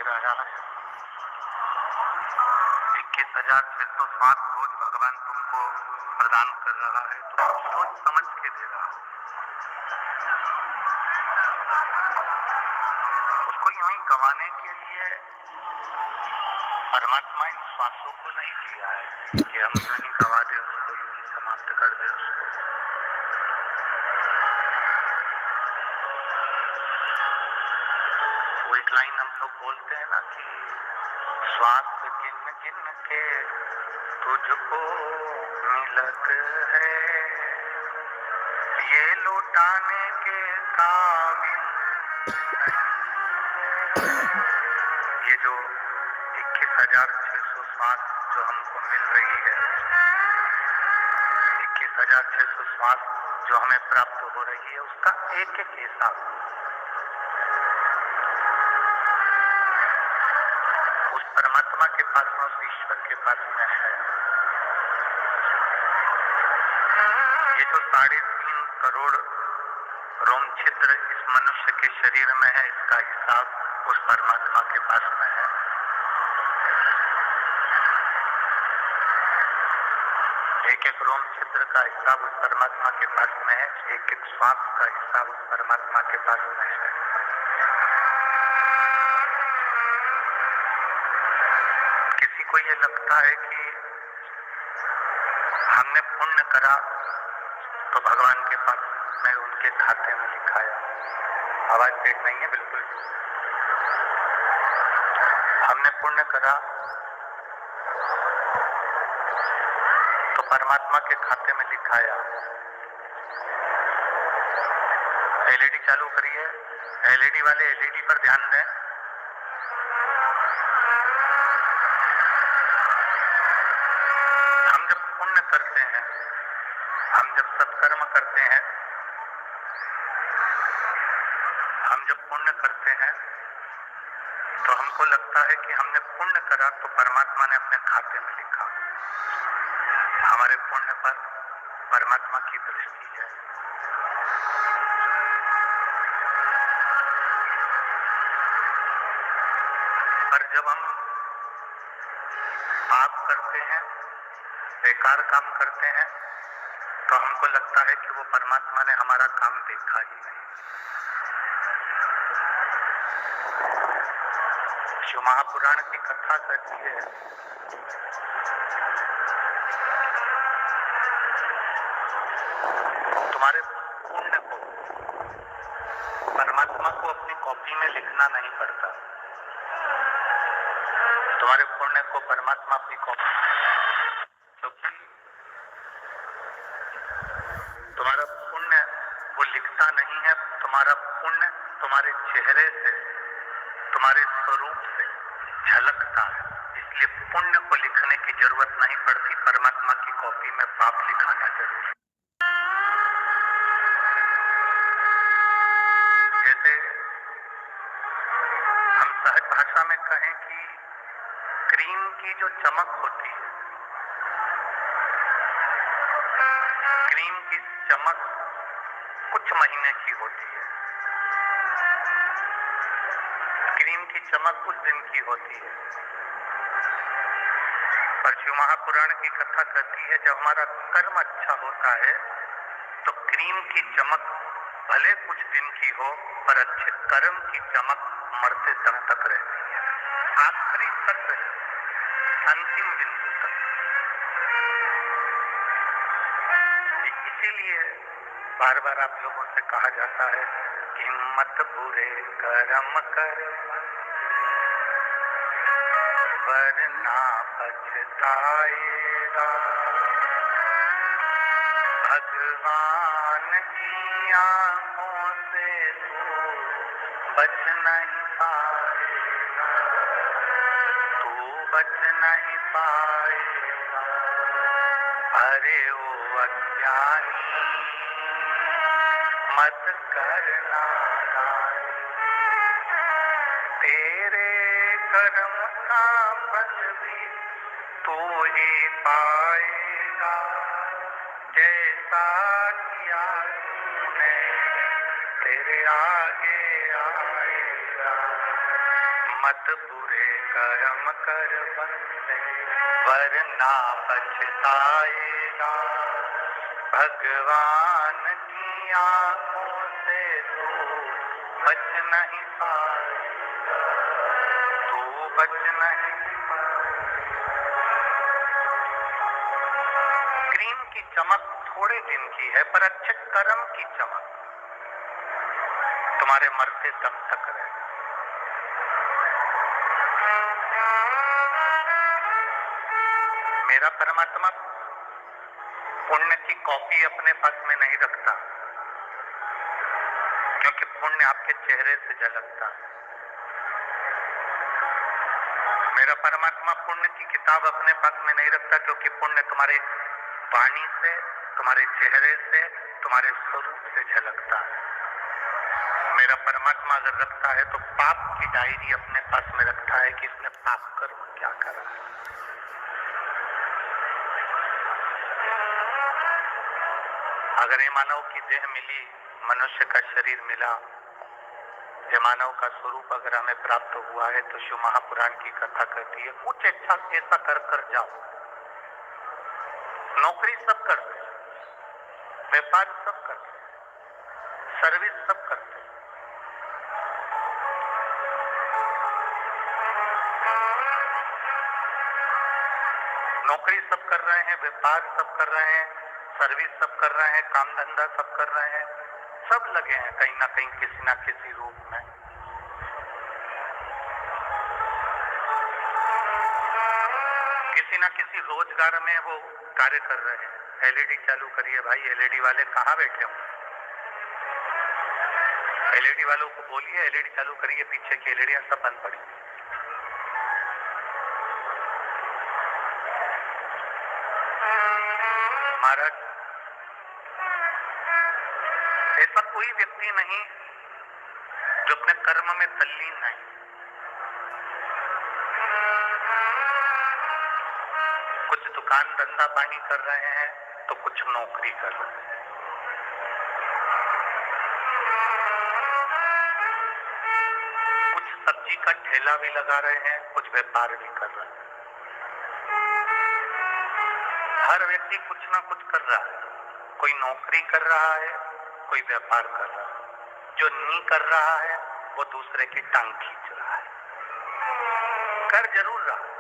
रहा है। 21,607 रोज भगवान तुमको प्रदान कर रहा है, तो सोच समझ के दे रहा हो। उसको यूं ही गंवाने के लिए परमात्मा इन श्वासों को नहीं दिया है कि हम यूं ही गंवा दे उसको, यूं ही समाप्त कर दे उसको। वो एक लाइन हम लोग बोलते हैं ना कि श्वास गिन गिन के तुझको मिलत है, ये लौटाने के काबिल ये जो 21,607 जो हमको मिल रही है, 21,607 जो हमें प्राप्त हो रही है, उसका एक एक हिसाब उस परमात्मा के पास में, उस ईश्वर के पास में है। ये जो 3.5 करोड़ रोम छिद्र इस मनुष्य के शरीर में है, इसका हिसाब उस परमात्मा के पास में है। एक एक रोम छिद्र का हिसाब उस परमात्मा के पास में है, एक एक श्वास का हिसाब उस परमात्मा के पास में है। किसी को ये लगता है कि हमने पुण्य करा तो भगवान के पास में उनके खाते में लिखाया। आवाज तेज नहीं है बिल्कुल। हमने पुण्य करा तो परमात्मा के खाते में लिखाया। एलईडी चालू करिए, एलईडी वाले एलईडी पर ध्यान दें। हम जब पुण्य करते हैं, हम जब सत्कर्म करते हैं, हम जब पुण्य करते हैं तो हमको लगता है कि हमने पुण्य करा तो परमात्मा ने अपने खाते में लिखा। हमारे पुण्य पर परमात्मा की दृष्टि है। पर जब हम पाप करते हैं, बेकार काम करते हैं, तो हमको लगता है कि वो परमात्मा ने हमारा काम देखा ही नहीं। शिव महापुराण की कथा कहती है तुम्हारे पुण्य को परमात्मा को अपनी कॉपी में लिखना नहीं पड़ता। तुम्हारे पुण्य को परमात्मा अपनी कॉपी, क्योंकि तुम्हारा पुण्य वो लिखता नहीं है। तुम्हारा पुण्य तुम्हारे चेहरे से, तुम्हारे स्वरूप से झलकता है, इसलिए पुण्य को लिखने की जरूरत नहीं पड़ती। परमात्मा की कॉपी में पाप लिखाना जरूरी है। जैसे हम सहज भाषा में कहें कि क्रीम की जो चमक होती है, क्रीम की चमक कुछ महीने की होती है, क्रीम की चमक कुछ दिन की होती है। पर शिव महापुराण की कथा कहती है जब हमारा कर्म अच्छा होता है तो क्रीम की चमक भले कुछ दिन की हो, पर अच्छे कर्म की चमक मरते दम तक रहती है, आखिरी तक रहती है, अंतिम बिंदु तक। इसीलिए बार बार आप लोगों से कहा जाता है कि मत बुरे कर्म कर वरना पछताएगा, भगवान की आंखों से तू बच नहीं पाएगा, तू बच नहीं पाएगा। अरे ओ अज्ञानी मत करना, तेरे कर्म का फल भी तू ही पाएगा। जैसा किया तूने तेरे आगे आएगा। मत बुरे कर्म कर बंदे, वरना पछताएगा। भगवान की आंखों से तू बच नहीं पाएगा, तू बच नहीं पाएगा। क्रीम की चमक थोड़े दिन की है, पर अच्छे कर्म की चमक तुम्हारे मरते दम तक रहे। मेरा परमात्मा पुण्य की कॉपी अपने पास में नहीं रखता, क्योंकि पुण्य आपके चेहरे से झलकता है। मेरा परमात्मा पुण्य की किताब अपने पास में नहीं रखता, क्योंकि पुण्य तुम्हारे वाणी से, तुम्हारे चेहरे से, तुम्हारे स्वरूप से झलकता है। मेरा परमात्मा अगर रखता है तो पाप की डायरी अपने पास में रखता है कि इसने पाप कर्म क्या करा है। अगर ये मानव की देह मिली, मनुष्य का शरीर मिला, ये मानव का स्वरूप अगर हमें प्राप्त हुआ है, तो शिव महापुराण की कथा कहती है कुछ अच्छा ऐसा कर जाओ। नौकरी सब करते, व्यापार सब करते, सर्विस सब करते, नौकरी सब कर रहे हैं, व्यापार सब कर रहे हैं, सर्विस सब कर रहे हैं, काम धंधा सब कर रहे हैं, सब लगे हैं कहीं ना कहीं किसी ना किसी रूप में। किसी ना किसी रोजगार में वो कार्य कर रहे हैं। एलईडी चालू करिए भाई, एलईडी वाले कहाँ बैठे होंगे? एलईडी वालों को बोलिए एलईडी चालू करिए, पीछे की एलईडी सब बंद पड़ी। महाराज, ऐसा कोई व्यक्ति नहीं जो अपने कर्म में तल्लीन नहीं। कुछ दुकान धंधा पानी कर रहे हैं तो कुछ नौकरी कर रहे हैं। कुछ सब्जी का ठेला भी लगा रहे हैं, कुछ व्यापार भी कर रहे हैं। हर व्यक्ति कुछ ना कुछ कर रहा है। कोई नौकरी कर रहा है, कोई व्यापार कर रहा है। जो नहीं कर रहा है वो दूसरे की टांग खींच रहा है। कर जरूर रहा है,